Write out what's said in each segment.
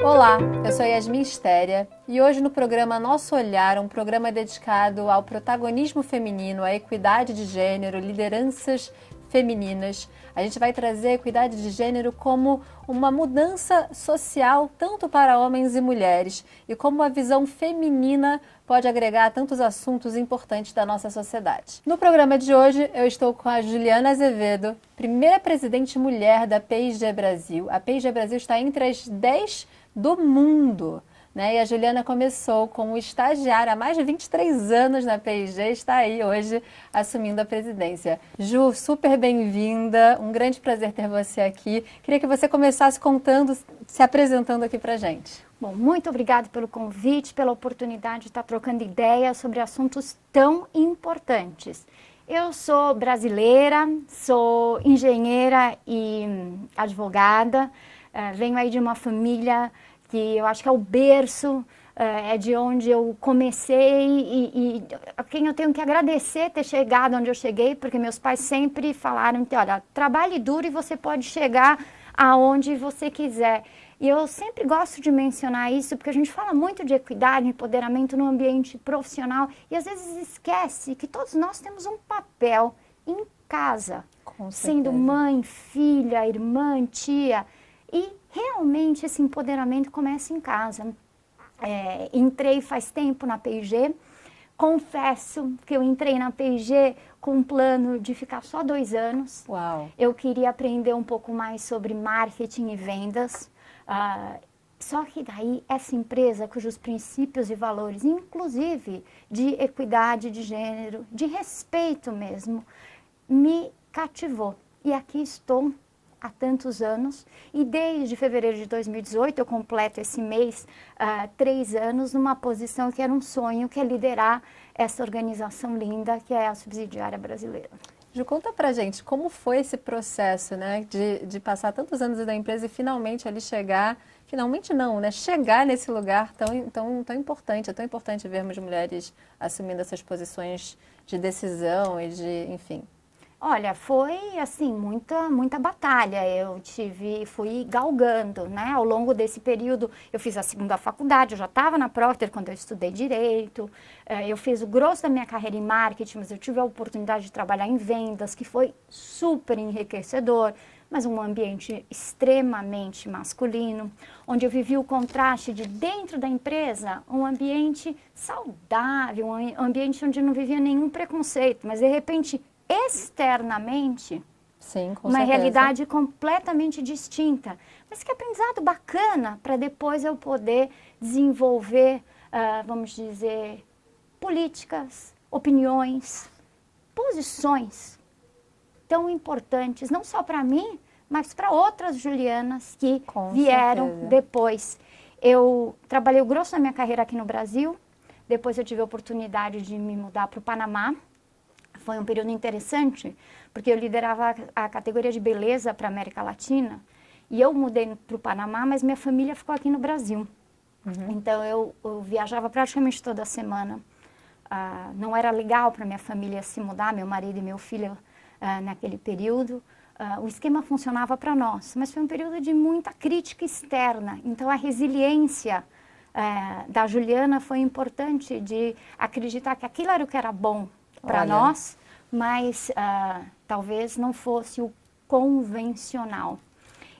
Olá, eu sou Yasmin Stéria e hoje no programa Nosso Olhar, um programa dedicado ao protagonismo feminino, à equidade de gênero, lideranças femininas, a gente vai trazer a equidade de gênero como uma mudança social tanto para homens e mulheres e como a visão feminina pode agregar a tantos assuntos importantes da nossa sociedade. No programa de hoje eu estou com a Juliana Azevedo, primeira presidente mulher da P&G Brasil. A P&G Brasil está entre as 10 do mundo, né? E a Juliana começou como estagiária há mais de 23 anos na P&G e está aí hoje assumindo a presidência. Ju, super bem-vinda, um grande prazer ter você aqui. Queria que você começasse contando, se apresentando aqui pra gente. Bom, muito obrigada pelo convite, pela oportunidade de estar trocando ideias sobre assuntos tão importantes. Eu sou brasileira, sou engenheira e advogada, venho aí de uma família que eu acho que é o berço, é de onde eu comecei e a quem eu tenho que agradecer ter chegado onde eu cheguei, porque meus pais sempre falaram que, olha, trabalhe duro e você pode chegar aonde você quiser. E eu sempre gosto de mencionar isso, porque a gente fala muito de equidade, empoderamento no ambiente profissional e às vezes esquece que todos nós temos um papel em casa, sendo mãe, filha, irmã, tia, e realmente esse empoderamento começa em casa. Entrei faz tempo na P&G, confesso que eu entrei na P&G com um plano de ficar só 2 anos. Uau. Eu queria aprender um pouco mais sobre marketing e vendas. Só que daí essa empresa, cujos princípios e valores, inclusive de equidade de gênero, de respeito mesmo, me cativou. E aqui estou há tantos anos e desde fevereiro de 2018 eu completo esse mês 3 anos numa posição que era um sonho, que é liderar essa organização linda que é a Subsidiária Brasileira. Ju, conta pra gente como foi esse processo, né, de passar tantos anos da empresa e finalmente ali chegar, finalmente não, né, chegar nesse lugar tão importante. É tão importante vermos mulheres assumindo essas posições de decisão e de, enfim. Olha, foi assim, muita batalha. Fui galgando, né? Ao longo desse período, eu fiz a segunda faculdade, eu já estava na Procter quando eu estudei Direito, eu fiz o grosso da minha carreira em marketing, mas eu tive a oportunidade de trabalhar em vendas, que foi super enriquecedor, mas um ambiente extremamente masculino, onde eu vivi o contraste de dentro da empresa, um ambiente saudável, um ambiente onde não vivia nenhum preconceito, mas de repente externamente, sim, com uma certeza. realidade completamente distinta. Mas que aprendizado bacana para depois eu poder desenvolver, vamos dizer, políticas, opiniões, posições tão importantes, não só para mim, mas para outras Julianas que vieram depois. Eu trabalhei o grosso da minha carreira aqui no Brasil, depois eu tive a oportunidade de me mudar para o Panamá. Foi um período interessante, porque eu liderava a categoria de beleza para a América Latina, e eu mudei para o Panamá, mas minha família ficou aqui no Brasil. Então, eu viajava praticamente toda semana. Não era legal para minha família se mudar, meu marido e meu filho, naquele período. O esquema funcionava para nós, mas foi um período de muita crítica externa. Então, a resiliência da Juliana foi importante de acreditar que aquilo era o que era bom para nós, mas talvez não fosse o convencional.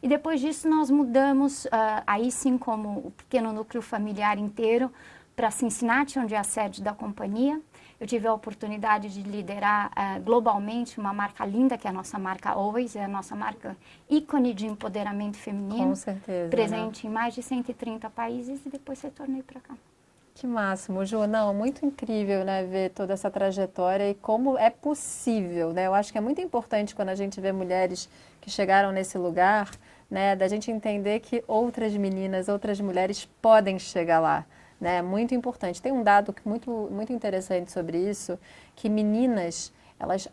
E depois disso nós mudamos, aí sim como o pequeno núcleo familiar inteiro, para Cincinnati, onde é a sede da companhia. Eu tive a oportunidade de liderar globalmente uma marca linda, que é a nossa marca Always, é a nossa marca ícone de empoderamento feminino. Com certeza, presente em mais de 130 países e depois retornei para cá. Que máximo, Ju. Não, muito incrível, né, ver toda essa trajetória e como é possível, né? Eu acho que é muito importante quando a gente vê mulheres que chegaram nesse lugar, né, da gente entender que outras meninas, outras mulheres podem chegar lá, né? Muito importante. Tem um dado muito interessante sobre isso, que meninas, elas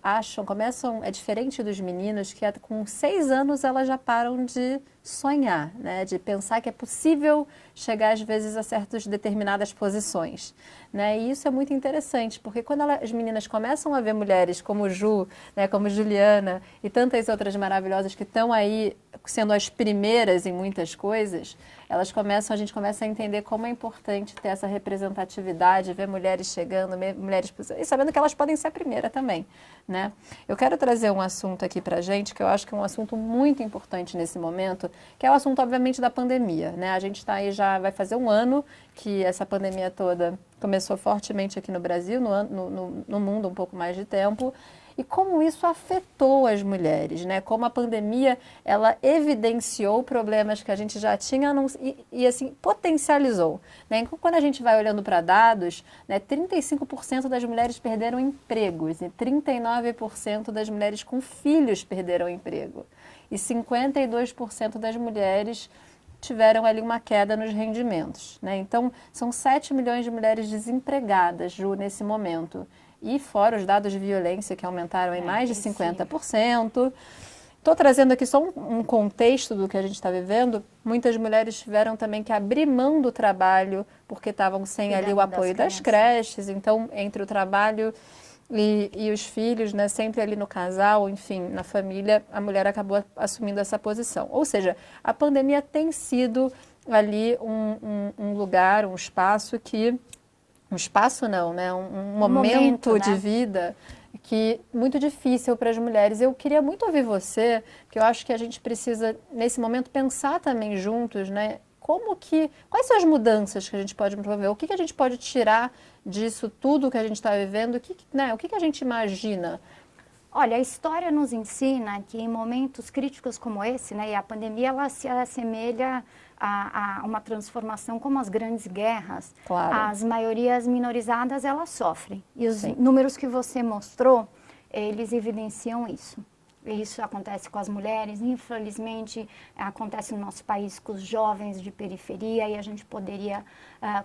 é diferente dos meninos, que com 6 anos elas já param de sonhar, né? De pensar que é possível chegar às vezes a certas determinadas posições, né? E isso é muito interessante, porque quando as meninas começam a ver mulheres como Ju, né, como Juliana e tantas outras maravilhosas que estão aí sendo as primeiras em muitas coisas, a gente começa a entender como é importante ter essa representatividade, ver mulheres chegando, mulheres e sabendo que elas podem ser a primeira também, né? Eu quero trazer um assunto aqui pra gente, que eu acho que é um assunto muito importante nesse momento, que é o assunto, obviamente, da pandemia, né? A gente está aí vai fazer um ano que essa pandemia toda começou fortemente aqui no Brasil, no mundo um pouco mais de tempo, e como isso afetou as mulheres, né? Como a pandemia, ela evidenciou problemas que a gente já tinha e assim, potencializou, né? Então, quando a gente vai olhando para dados, né, 35% das mulheres perderam empregos e 39% das mulheres com filhos perderam emprego. E 52% das mulheres tiveram ali uma queda nos rendimentos, né? Então, são 7 milhões de mulheres desempregadas, Ju, nesse momento. E fora os dados de violência que aumentaram em mais de 50%. Estou trazendo aqui só um contexto do que a gente está vivendo. Muitas mulheres tiveram também que abrir mão do trabalho porque estavam sem ali o apoio das creches. Então, entre o trabalho e os filhos, né, sempre ali no casal, enfim, na família, a mulher acabou assumindo essa posição. Ou seja, a pandemia tem sido ali um lugar, um espaço que... Um espaço não, né? Um momento de vida que muito difícil para as mulheres. Eu queria muito ouvir você, porque eu acho que a gente precisa, nesse momento, pensar também juntos, né? Quais são as mudanças que a gente pode promover? O que a gente pode tirar disso tudo que a gente está vivendo? O que a gente imagina? Olha, a história nos ensina que em momentos críticos como esse, né, e a pandemia ela se assemelha a uma transformação como as grandes guerras. Claro. As maiorias minorizadas elas sofrem. E os números que você mostrou, eles evidenciam isso. Isso acontece com as mulheres, infelizmente acontece no nosso país com os jovens de periferia e a gente poderia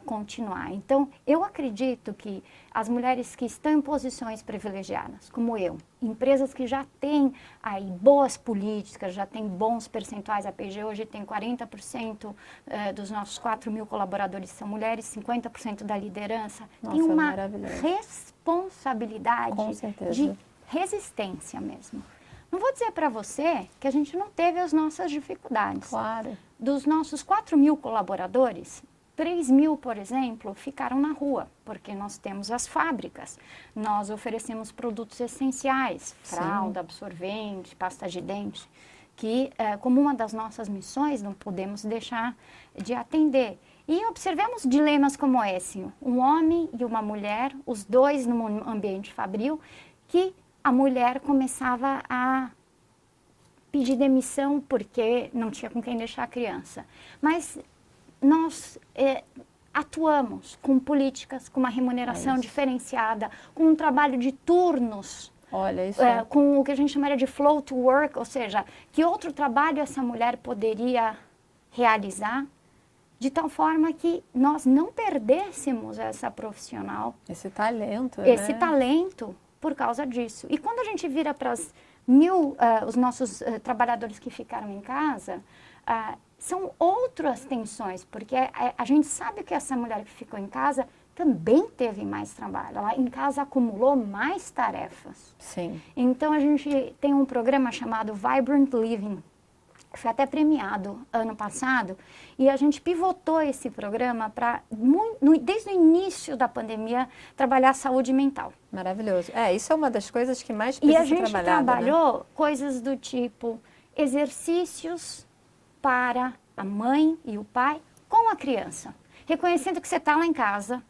continuar. Então, eu acredito que as mulheres que estão em posições privilegiadas, como eu, empresas que já têm aí boas políticas, já têm bons percentuais, a P&G hoje tem 40% dos nossos 4 mil colaboradores são mulheres, 50% da liderança, tem uma responsabilidade de resistência mesmo. Não vou dizer para você que a gente não teve as nossas dificuldades. Claro. Dos nossos 4 mil colaboradores, 3 mil, por exemplo, ficaram na rua, porque nós temos as fábricas. Nós oferecemos produtos essenciais, fralda, absorvente, pasta de dente, que, como uma das nossas missões, não podemos deixar de atender. E observemos dilemas como esse, um homem e uma mulher, os dois num ambiente fabril, que a mulher começava a pedir demissão porque não tinha com quem deixar a criança. Mas nós atuamos com políticas, com uma remuneração diferenciada, com um trabalho de turnos. Olha, isso com o que a gente chamaria de flow to work, ou seja, que outro trabalho essa mulher poderia realizar, de tal forma que nós não perdêssemos essa profissional. Esse talento, esse talento, por causa disso. E quando a gente vira para os nossos trabalhadores que ficaram em casa, são outras tensões, porque a gente sabe que essa mulher que ficou em casa também teve mais trabalho. Ela em casa acumulou mais tarefas. Sim. Então a gente tem um programa chamado Vibrant Living, foi até premiado ano passado, e a gente pivotou esse programa para, desde o início da pandemia, trabalhar a saúde mental. Maravilhoso. Isso é uma das coisas que mais precisa ser trabalhada. E a gente trabalhou coisas do tipo exercícios para a mãe e o pai com a criança. Reconhecendo que você está lá em casa,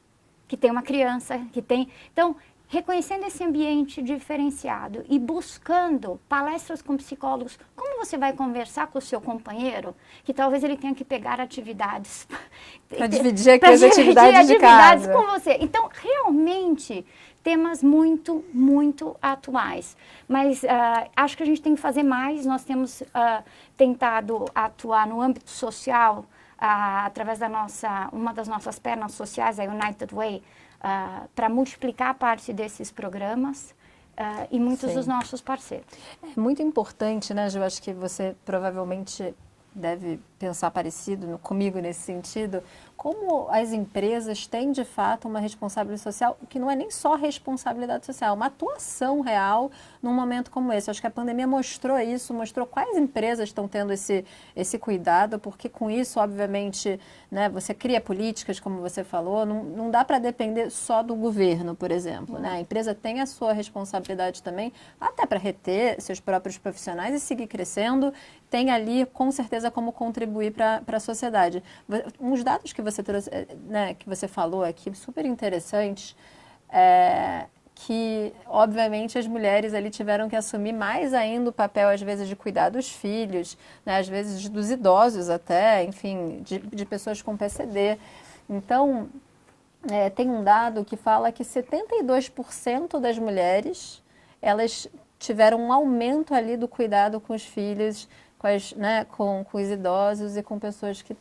que tem uma criança, que tem... Então, reconhecendo esse ambiente diferenciado e buscando palestras com psicólogos, como você vai conversar com o seu companheiro, que talvez ele tenha que pegar atividades... Para dividir aqui as atividades de casa. Com você. Então, realmente, temas muito, muito atuais. Mas acho que a gente tem que fazer mais. Nós temos tentado atuar no âmbito social, através uma das nossas pernas sociais, a United Way, para multiplicar parte desses programas e muitos dos nossos parceiros. É muito importante, né, Ju? Acho que você provavelmente deve pensar parecido comigo nesse sentido, como as empresas têm de fato uma responsabilidade social, que não é nem só responsabilidade social, é uma atuação real num momento como esse. Acho que a pandemia mostrou isso, mostrou quais empresas estão tendo esse cuidado, porque com isso, obviamente, né, você cria políticas, como você falou, não dá para depender só do governo, por exemplo. Né? A empresa tem a sua responsabilidade também, até para reter seus próprios profissionais e seguir crescendo, tem ali, com certeza, como contribuir para a sociedade. Uns dados que você trouxe, né, que você falou aqui, super interessantes, que, obviamente, as mulheres ali tiveram que assumir mais ainda o papel, às vezes, de cuidar dos filhos, né, às vezes dos idosos até, enfim, de pessoas com PCD. Então, tem um dado que fala que 72% das mulheres, elas tiveram um aumento ali do cuidado com os filhos, com os idosos e com pessoas que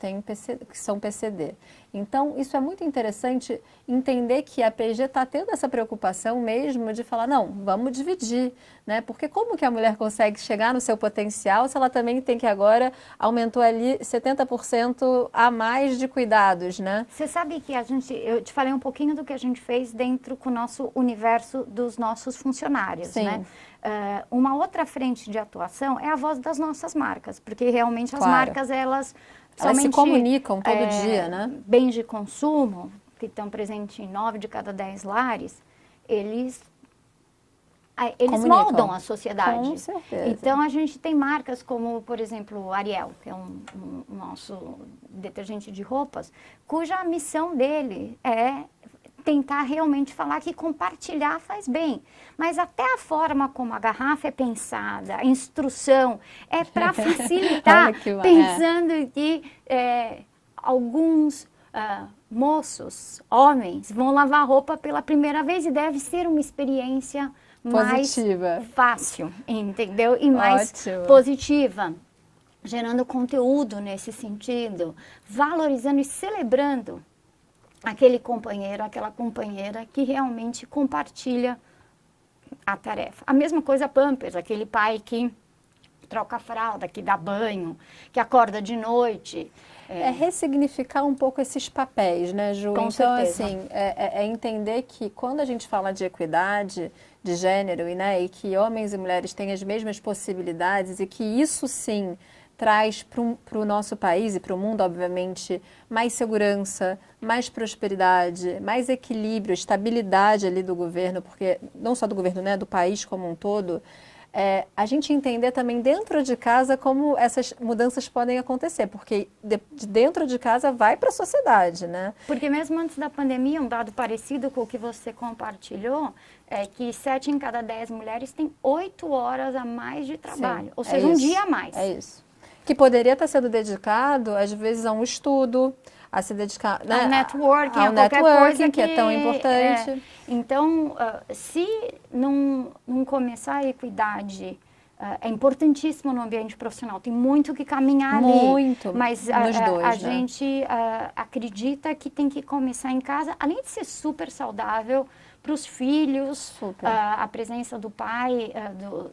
são PCD. Então, isso é muito interessante entender que a PG está tendo essa preocupação mesmo de falar, não, vamos dividir, né? Porque como que a mulher consegue chegar no seu potencial se ela também tem que agora aumentou ali 70% a mais de cuidados, né? Você sabe que eu te falei um pouquinho do que a gente fez dentro com o nosso universo dos nossos funcionários, Sim. né? Uma outra frente de atuação é a voz das nossas marcas, porque realmente as Claro. marcas, elas se comunicam todo dia, né? Bens de consumo, que estão presentes em 9 de cada 10 lares, eles moldam a sociedade. Com certeza. Então, a gente tem marcas como, por exemplo, o Ariel, que é um nosso detergente de roupas, cuja missão dele é tentar realmente falar que compartilhar faz bem. Mas até a forma como a garrafa é pensada, a instrução, é para facilitar, pensando que alguns moços, homens, vão lavar roupa pela primeira vez e deve ser uma experiência positiva, mais fácil, entendeu? E mais Ótimo. positiva, gerando conteúdo nesse sentido, valorizando e celebrando aquele companheiro, aquela companheira que realmente compartilha a tarefa. A mesma coisa Pampers, aquele pai que troca a fralda, que dá banho, que acorda de noite. Ressignificar um pouco esses papéis, né, Ju? Com então, certeza. assim, entender que quando a gente fala de equidade de gênero, né, e que homens e mulheres têm as mesmas possibilidades e que isso, sim, traz para o nosso país e para o mundo, obviamente, mais segurança, mais prosperidade, mais equilíbrio, estabilidade ali do governo, porque não só do governo, né, do país como um todo, a gente entender também dentro de casa como essas mudanças podem acontecer, porque de dentro de casa vai para a sociedade, né? Porque mesmo antes da pandemia, um dado parecido com o que você compartilhou, é que 7 em cada 10 mulheres têm 8 horas a mais de trabalho, Sim, ou seja, um dia a mais. É isso. Que poderia estar sendo dedicado, às vezes, a um estudo, a se dedicar, né, ao networking, ao qualquer networking, coisa que é tão importante. Então, se não começar a equidade, é importantíssimo no ambiente profissional, tem muito que caminhar ali. Muito, mas nos dois, a né? gente acredita que tem que começar em casa, além de ser super saudável para os filhos, a presença do pai,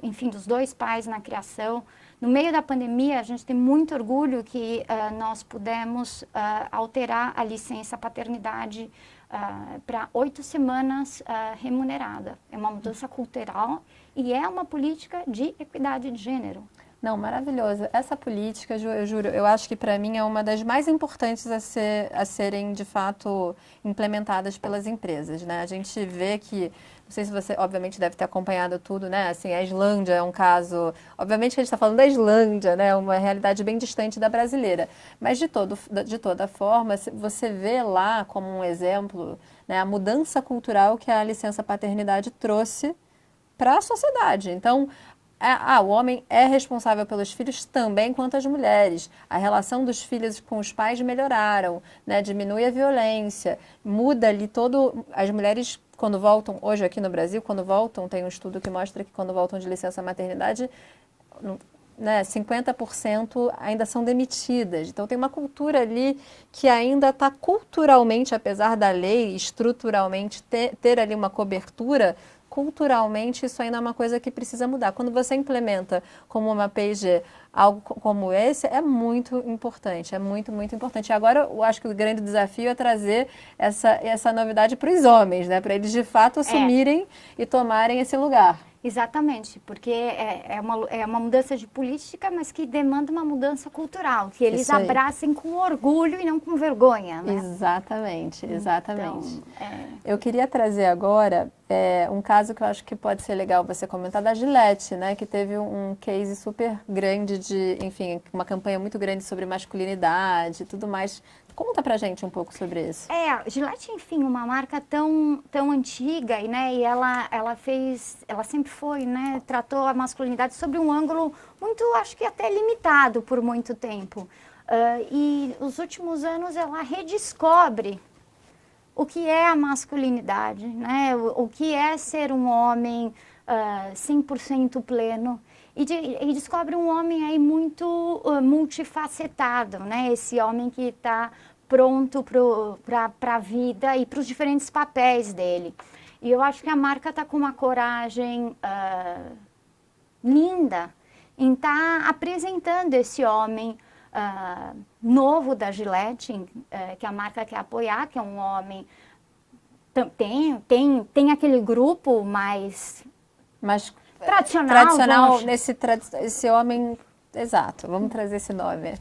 enfim, dos dois pais na criação. No meio da pandemia, a gente tem muito orgulho que nós pudemos alterar a licença paternidade para 8 semanas remunerada. É uma mudança cultural e é uma política de equidade de gênero. Não, maravilhoso. Essa política, eu juro, eu acho que para mim é uma das mais importantes a serem, de fato, implementadas pelas empresas, né? A gente vê que, não sei se você, obviamente, deve ter acompanhado tudo, né? Assim, a Islândia é um caso, obviamente que a gente está falando da Islândia, né? Uma realidade bem distante da brasileira. Mas, de toda forma, você vê lá como um exemplo, né, a mudança cultural que a licença paternidade trouxe para a sociedade. Então, o homem é responsável pelos filhos também quanto as mulheres. A relação dos filhos com os pais melhoraram, né? Diminui a violência, muda ali todo... As mulheres, quando voltam, hoje aqui no Brasil, quando voltam, tem um estudo que mostra que quando voltam de licença maternidade, né, 50% ainda são demitidas. Então, tem uma cultura ali que ainda está culturalmente, apesar da lei, estruturalmente, ter ali uma cobertura culturalmente isso ainda é uma coisa que precisa mudar. Quando você implementa como uma P&G algo como esse, é muito importante, é muito, muito importante. E agora eu acho que o grande desafio é trazer essa novidade para os homens, né? Para eles de fato assumirem e tomarem esse lugar. Exatamente, porque é uma mudança de política, mas que demanda uma mudança cultural, que eles abracem com orgulho e não com vergonha, né? Exatamente, exatamente. Então, Eu queria trazer agora um caso que eu acho que pode ser legal você comentar, da Gillette, né? Que teve um case super grande enfim, uma campanha muito grande sobre masculinidade e tudo mais. Conta pra gente um pouco sobre isso. Gillette, enfim, uma marca tão antiga, né? E ela sempre foi, né? Tratou a masculinidade sobre um ângulo muito, acho que até limitado por muito tempo. E nos últimos anos ela redescobre o que é a masculinidade, né? O que é ser um homem 100% pleno. E descobre um homem aí muito multifacetado, né? Esse homem que está pronto para a vida e para os diferentes papéis dele. E eu acho que a marca está com uma coragem linda em estar apresentando esse homem novo da Gillette, que a marca quer apoiar, que é um homem... Tem aquele grupo mais tradicional esse homem, exato, vamos trazer esse nome.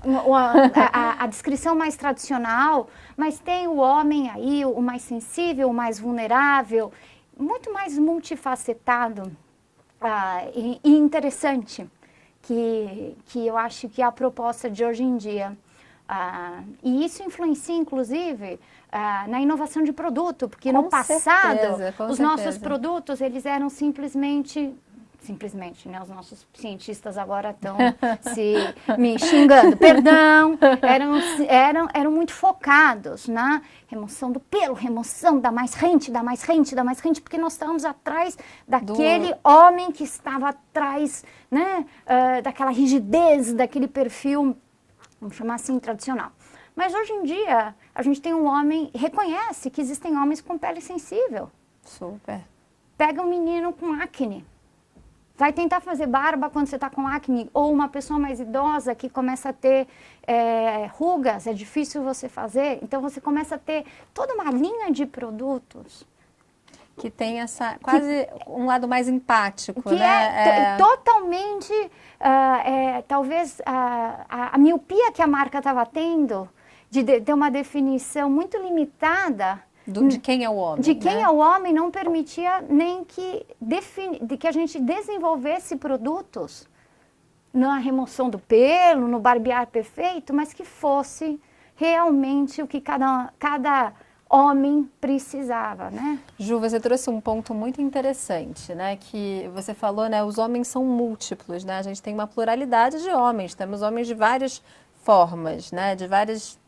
A descrição mais tradicional, mas tem o homem aí, o mais sensível, o mais vulnerável, muito mais multifacetado e interessante, que eu acho que é a proposta de hoje em dia. E isso influencia, inclusive, na inovação de produto, porque no passado, os nossos produtos, eles eram simplesmente, né? Os nossos cientistas agora estão me xingando, perdão, eram muito focados na remoção do pelo, remoção da mais rente, porque nós estávamos atrás daquele homem que estava atrás, né? Daquela rigidez, daquele perfil, vamos chamar assim, tradicional. Mas hoje em dia, a gente tem um homem, reconhece que existem homens com pele sensível. Super. Pega um menino com acne, vai tentar fazer barba quando você está com acne, ou uma pessoa mais idosa que começa a ter rugas, é difícil você fazer, então você começa a ter toda uma linha de produtos. Que tem quase um lado mais empático, que né? É totalmente, talvez, a miopia que a marca estava tendo, de ter uma definição muito limitada de quem é o homem. De quem é o homem não permitia nem que a gente desenvolvesse produtos na remoção do pelo, no barbear perfeito, mas que fosse realmente o que cada homem precisava, né? Ju, você trouxe um ponto muito interessante, né? Que você falou, né? Os homens são múltiplos, né? A gente tem uma pluralidade de homens, temos homens de várias formas, né? De vários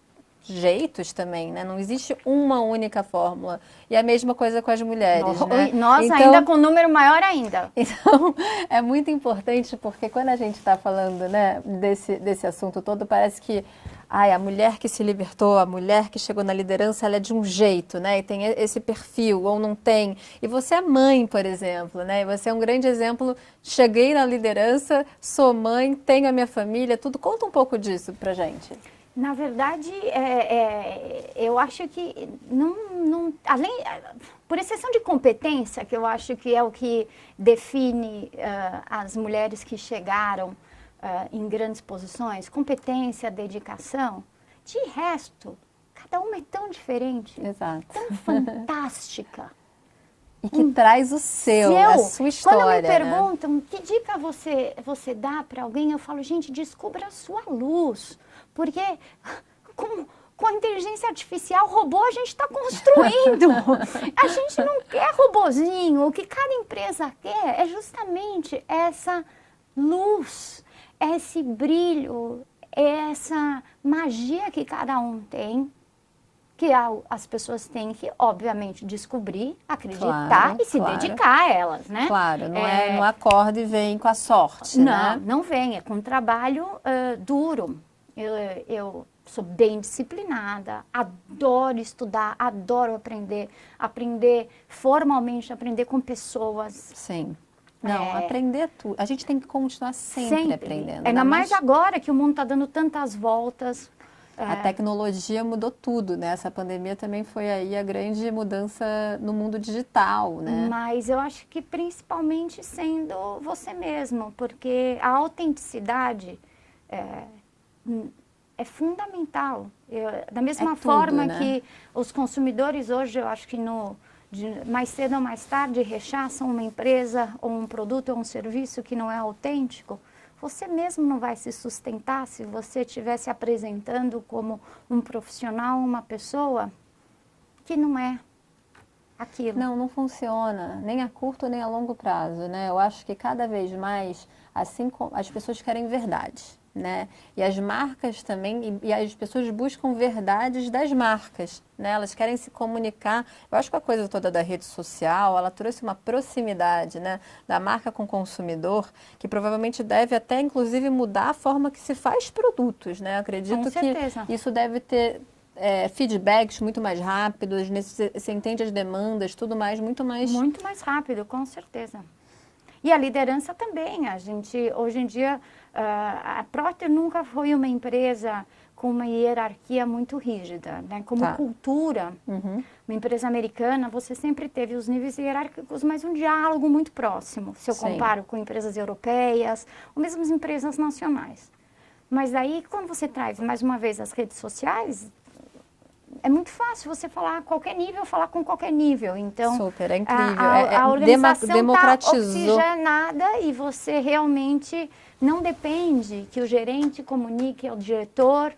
jeitos também, né? Não existe uma única fórmula. E a mesma coisa com as mulheres, né? Nossa, então, ainda com um número maior ainda. Então, é muito importante porque quando a gente está falando, né, desse assunto todo, parece que a mulher que se libertou, a mulher que chegou na liderança, ela é de um jeito, né? E tem esse perfil, ou não tem. E você é mãe, por exemplo, né? E você é um grande exemplo. Cheguei na liderança, sou mãe, tenho a minha família, tudo. Conta um pouco disso pra gente. Na verdade, eu acho que por exceção de competência, que eu acho que é o que define as mulheres que chegaram em grandes posições, competência, dedicação, de resto, cada uma é tão diferente, exato, tão fantástica. E que traz a sua história. Quando me perguntam, né? Que dica você dá para alguém, eu falo, gente, descubra a sua luz. Porque com a inteligência artificial, robô a gente está construindo. A gente não quer robozinho. O que cada empresa quer é justamente essa luz, esse brilho, essa magia que cada um tem, que as pessoas têm que, obviamente, descobrir, acreditar e se dedicar a elas, né? Claro, não acorda e vem com a sorte, né? Não vem, é com um trabalho duro. Eu sou bem disciplinada, adoro estudar, adoro aprender formalmente, aprender com pessoas. Sim. Não, aprender tudo. A gente tem que continuar sempre aprendendo. Ainda mais agora que o mundo está dando tantas voltas. A tecnologia mudou tudo, né? Essa pandemia também foi aí a grande mudança no mundo digital, né? Mas eu acho que principalmente sendo você mesmo, porque a autenticidade é fundamental. Da mesma forma né? que os consumidores hoje, eu acho que mais cedo ou mais tarde rechaçam uma empresa ou um produto ou um serviço que não é autêntico, você mesmo não vai se sustentar se você estiver se apresentando como um profissional, uma pessoa que não é aquilo. Não funciona, nem a curto nem a longo prazo, né? Eu acho que cada vez mais, assim, as pessoas querem verdade, né? E as marcas também, e as pessoas buscam verdades das marcas, né? Elas querem se comunicar. Eu acho que a coisa toda da rede social, ela trouxe uma proximidade, né, da marca com o consumidor, que provavelmente deve até, inclusive, mudar a forma que se faz produtos, né? Eu acredito que isso deve ter feedbacks muito mais rápidos, você entende as demandas, tudo mais, muito mais... Muito mais rápido, com certeza. E a liderança também. A gente, hoje em dia, a Procter nunca foi uma empresa com uma hierarquia muito rígida, né? Como cultura, uma empresa americana, você sempre teve os níveis hierárquicos, mas um diálogo muito próximo, se eu comparo com empresas europeias, ou mesmo as empresas nacionais. Mas aí, quando você traz, mais uma vez, as redes sociais, é muito fácil você falar a qualquer nível, falar com qualquer nível. Então, super, é incrível. A organização democratizou. Está oxigenada e você realmente não depende que o gerente comunique ao diretor.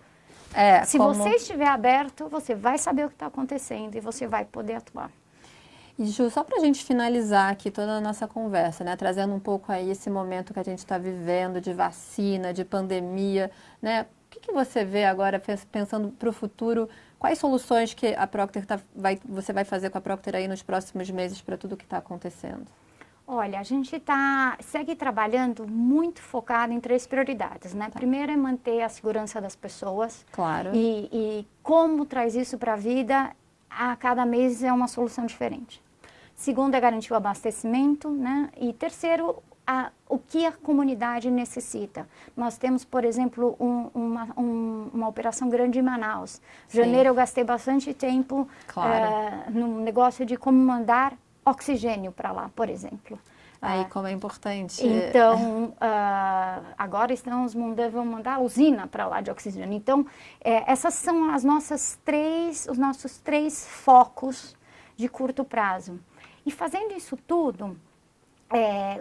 Se você estiver aberto, você vai saber o que está acontecendo e você vai poder atuar. E Ju, só para a gente finalizar aqui toda a nossa conversa, né, trazendo um pouco aí esse momento que a gente está vivendo de vacina, de pandemia, né? O que você vê agora, pensando para o futuro, quais soluções que a Procter você vai fazer com a Procter aí nos próximos meses para tudo o que está acontecendo? Olha, a gente segue trabalhando muito focado em 3 prioridades, né? Primeiro é manter a segurança das pessoas. Claro. E como traz isso para a vida, a cada mês é uma solução diferente. Segundo é garantir o abastecimento, né? E terceiro, o que a comunidade necessita. Nós temos, por exemplo, uma operação grande em Manaus. Em janeiro eu gastei bastante tempo no negócio de como mandar oxigênio para lá, por exemplo. Aí como é importante. Então, agora vamos mandar usina para lá de oxigênio. Então, essas são os nossos 3 focos de curto prazo. E fazendo isso tudo,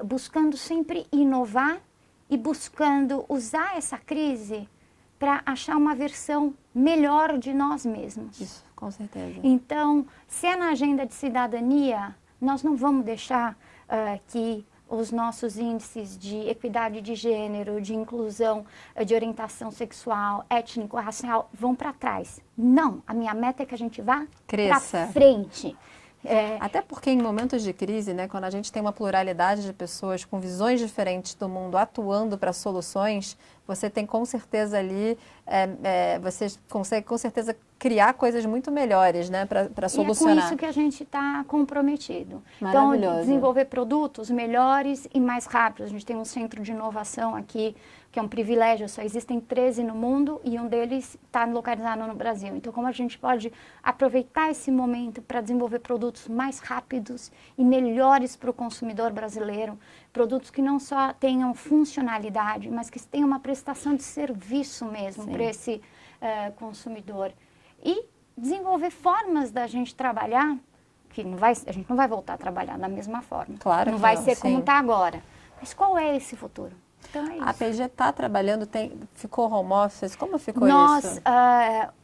buscando sempre inovar e buscando usar essa crise para achar uma versão melhor de nós mesmos. Isso, com certeza. Então, se é na agenda de cidadania, nós não vamos deixar que os nossos índices de equidade de gênero, de inclusão, de orientação sexual, étnico-racial vão para trás. Não, a minha meta é que a gente vá para frente. Até porque em momentos de crise, né, quando a gente tem uma pluralidade de pessoas com visões diferentes do mundo atuando para soluções, você tem com certeza ali, você consegue com certeza criar coisas muito melhores, né, para solucionar. E é com isso que a gente está comprometido. Então, desenvolver produtos melhores e mais rápidos. A gente tem um centro de inovação aqui, que é um privilégio, só existem 13 no mundo e um deles está localizado no Brasil. Então, como a gente pode aproveitar esse momento para desenvolver produtos mais rápidos e melhores para o consumidor brasileiro, produtos que não só tenham funcionalidade, mas que tenham uma prestação de serviço mesmo para esse consumidor. E desenvolver formas da gente trabalhar, que a gente não vai voltar a trabalhar da mesma forma. Claro, não vai ser como está agora. Mas qual é esse futuro? Então é isso. A P&G está trabalhando, ficou home office? Como ficou isso?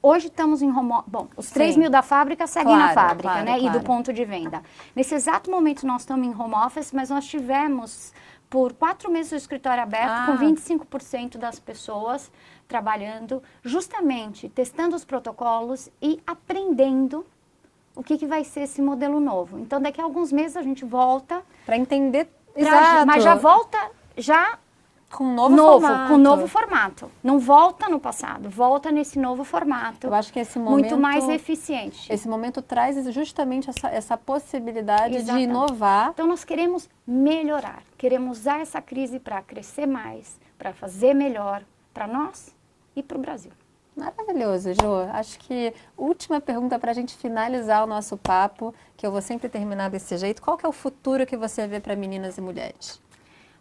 Hoje estamos em home office. Bom, os 3 mil da fábrica seguem na fábrica, né? E do ponto de venda. Nesse exato momento nós estamos em home office, mas nós tivemos por 4 meses o escritório aberto, com 25% das pessoas trabalhando, justamente testando os protocolos e aprendendo o que vai ser esse modelo novo. Então, daqui a alguns meses a gente volta. Para entender, exato. Mas já volta, já Com um novo formato. Com um novo formato. Não volta no passado, volta nesse novo formato. Eu acho que esse momento... Muito mais eficiente. Esse momento traz justamente essa possibilidade Exatamente. de inovar. Então, nós queremos melhorar. Queremos usar essa crise para crescer mais, para fazer melhor para nós e para o Brasil. Maravilhoso, Jo. Acho que última pergunta para a gente finalizar o nosso papo, que eu vou sempre terminar desse jeito. Qual que é o futuro que você vê para meninas e mulheres?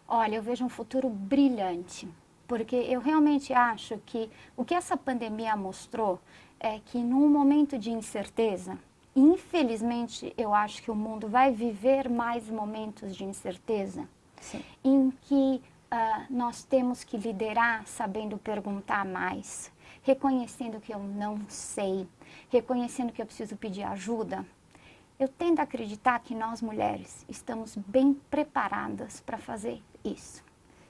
Olha, eu vejo um futuro brilhante, porque eu realmente acho que o que essa pandemia mostrou é que num momento de incerteza, infelizmente eu acho que o mundo vai viver mais momentos de incerteza, Sim. em que nós temos que liderar sabendo perguntar mais, reconhecendo que eu não sei, reconhecendo que eu preciso pedir ajuda. Eu tendo a acreditar que nós mulheres estamos bem preparadas para fazer isso.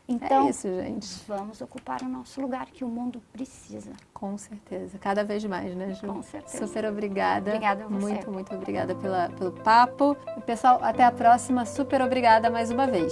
Então, é isso, gente. Vamos ocupar o nosso lugar que o mundo precisa. Com certeza. Cada vez mais, né, Ju? Com certeza. Super obrigada. Obrigada a você. Muito, muito obrigada pelo papo. E, pessoal, até a próxima. Super obrigada mais uma vez.